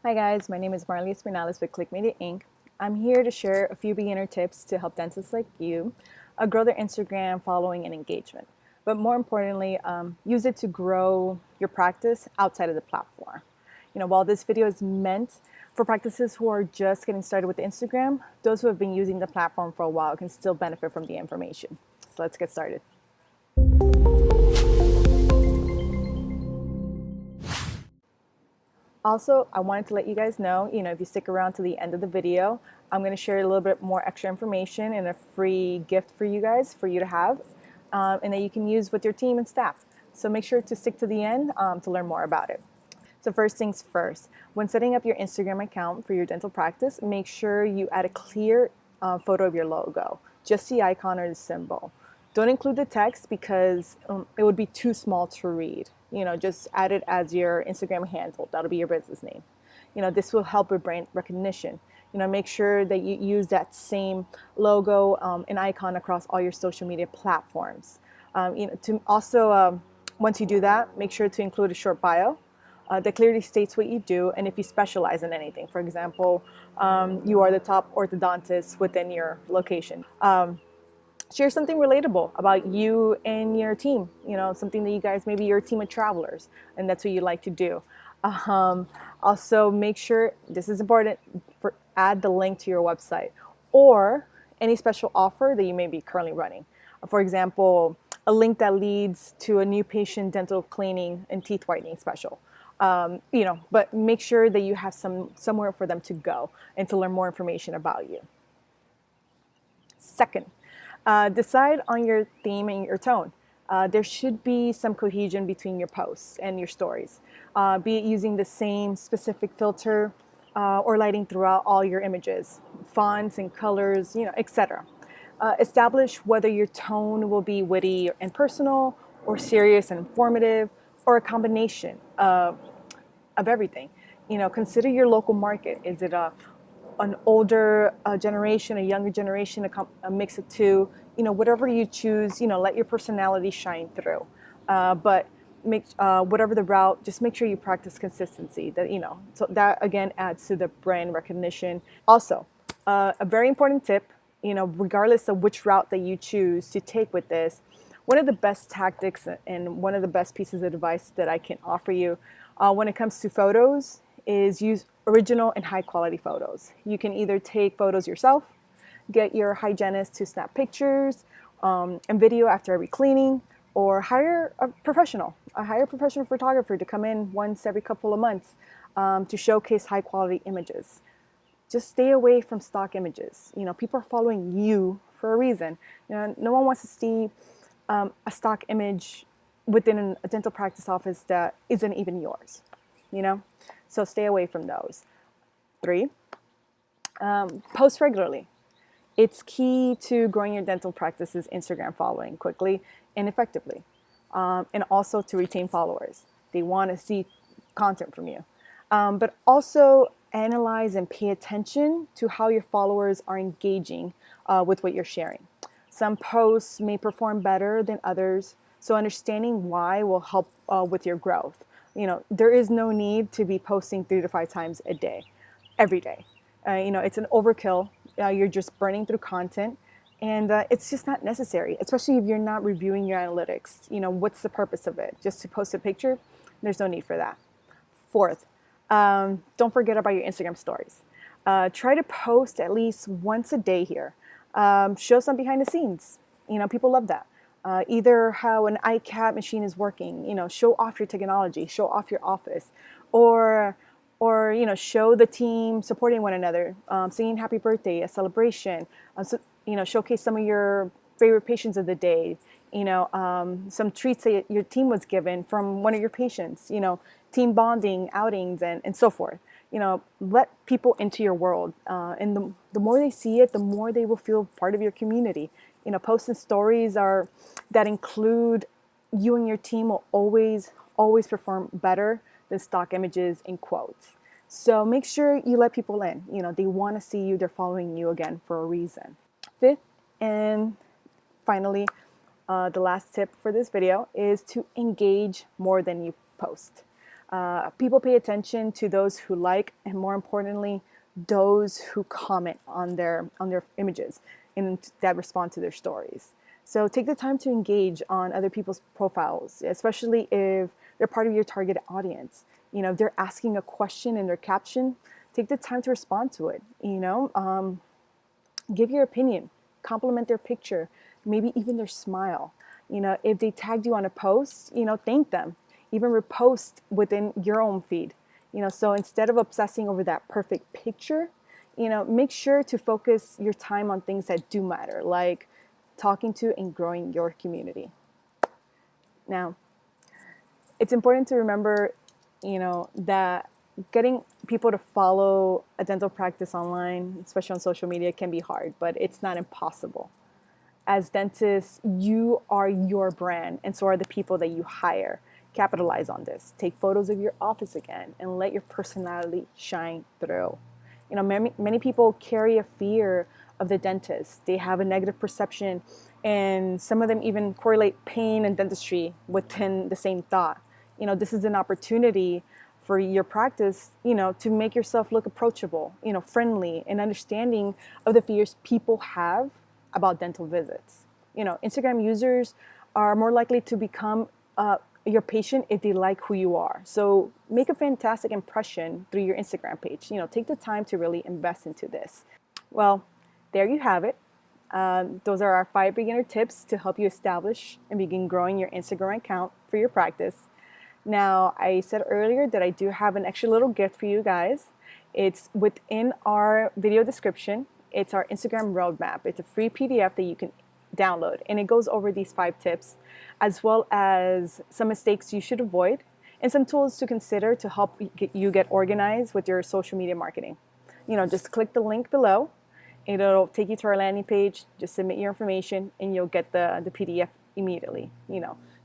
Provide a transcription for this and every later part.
Hi guys, my name is Marley Espinales with Clicc Media Inc. I'm here to share a few beginner tips to help dentists like you grow their Instagram following and engagement. But more importantly, use it to grow your practice outside of the platform. While this video is meant for practices who are just getting started with Instagram, those who have been using the platform for a while can still benefit from the information. So let's get started. Also, I wanted to let you guys know, if you stick around to the end of the video, I'm going to share a little bit more extra information and a free gift for you guys, for you to have, and that you can use with your team and staff. So make sure to stick to the end to learn more about it. So first things first, when setting up your Instagram account for your dental practice, make sure you add a clear photo of your logo, just the icon or the symbol. Don't include the text because it would be too small to read. Just add it as your Instagram handle. That'll be your business name. This will help with brand recognition. Make sure that you use that same logo and icon across all your social media platforms. To also, once you do that, make sure to include a short bio that clearly states what you do and if you specialize in anything. For example, you are the top orthodontist within your location. Share something relatable about you and your team, something that you guys, maybe you're a team of travelers and that's what you like to do. Also make sure, this is important, add the link to your website or any special offer that you may be currently running. For example, a link that leads to a new patient dental cleaning and teeth whitening special. But make sure that you have somewhere for them to go and to learn more information about you. Second, decide on your theme and your tone. There should be some cohesion between your posts and your stories, be it using the same specific filter or lighting throughout all your images, fonts and colors, etc. Establish whether your tone will be witty and personal or serious and informative or a combination of everything. Consider your local market. Is it an older generation, a younger generation, a mix of two? Whatever you choose, let your personality shine through. But make whatever the route, just make sure you practice consistency. So that again adds to the brand recognition. Also, a very important tip, regardless of which route that you choose to take with this, one of the best tactics and one of the best pieces of advice that I can offer you when it comes to photos is use original and high quality photos. You can either take photos yourself, get your hygienist to snap pictures and video after every cleaning, or hire a professional photographer to come in once every couple of months to showcase high quality images. Just stay away from stock images. People are following you for a reason. No one wants to see a stock image within a dental practice office that isn't even yours, So stay away from those. 3, post regularly. It's key to growing your dental practice's Instagram following quickly and effectively, and also to retain followers. They want to see content from you. But also analyze and pay attention to how your followers are engaging with what you're sharing. Some posts may perform better than others, so understanding why will help with your growth. There is no need to be posting 3 to 5 times a day, every day. It's an overkill. You're just burning through content, and it's just not necessary, especially if you're not reviewing your analytics. What's the purpose of it? Just to post a picture? There's no need for that. 4th, don't forget about your Instagram stories. Try to post at least once a day here. Show some behind the scenes. People love that. Either how an iCap machine is working, show off your technology, show off your office, or show the team supporting one another, singing happy birthday, a celebration, showcase some of your favorite patients of the day, some treats that your team was given from one of your patients, team bonding, outings, and so forth. Let people into your world, and the more they see it, the more they will feel part of your community. Posts and stories that include you and your team will always perform better than stock images and quotes. So make sure you let people in. They want to see you. They're following you again for a reason. 5th, and finally, the last tip for this video is to engage more than you post. People pay attention to those who like, and more importantly, those who comment on their images and that respond to their stories. So take the time to engage on other people's profiles, especially if they're part of your target audience. If they're asking a question in their caption, take the time to respond to it. Give your opinion, compliment their picture, maybe even their smile. If they tagged you on a post, thank them. Even repost within your own feed. So instead of obsessing over that perfect picture, make sure to focus your time on things that do matter, like talking to and growing your community. Now, it's important to remember, that getting people to follow a dental practice online, especially on social media, can be hard, but it's not impossible. As dentists, you are your brand, and so are the people that you hire. Capitalize on this. Take photos of your office again, and let your personality shine through. Many people carry a fear of the dentist. They have a negative perception, and some of them even correlate pain and dentistry within the same thought. This is an opportunity for your practice, to make yourself look approachable, friendly, and understanding of the fears people have about dental visits. Instagram users are more likely to become your patient if they like who you are. So make a fantastic impression through your Instagram page. Take the time to really invest into this. Well, there you have it. Those are our 5 beginner tips to help you establish and begin growing your Instagram account for your practice. Now, I said earlier that I do have an extra little gift for you guys. It's within our video description. It's our Instagram roadmap. It's a free PDF that you can download, and it goes over these 5 tips, as well as some mistakes you should avoid and some tools to consider to help you get organized with your social media marketing. Just click the link below. It'll take you to our landing page. Just submit your information, and you'll get the PDF immediately.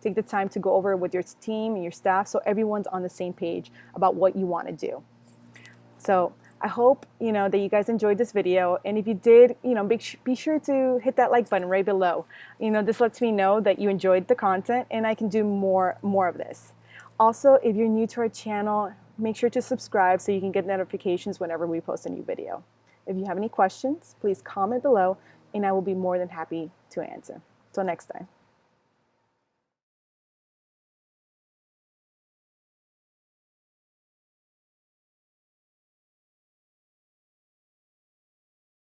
Take the time to go over it with your team and your staff so everyone's on the same page about what you want to do. So I hope that you guys enjoyed this video, and if you did, be sure to hit that like button right below. This lets me know that you enjoyed the content, and I can do more of this. Also, if you're new to our channel, make sure to subscribe so you can get notifications whenever we post a new video. If you have any questions, please comment below, and I will be more than happy to answer. Till next time.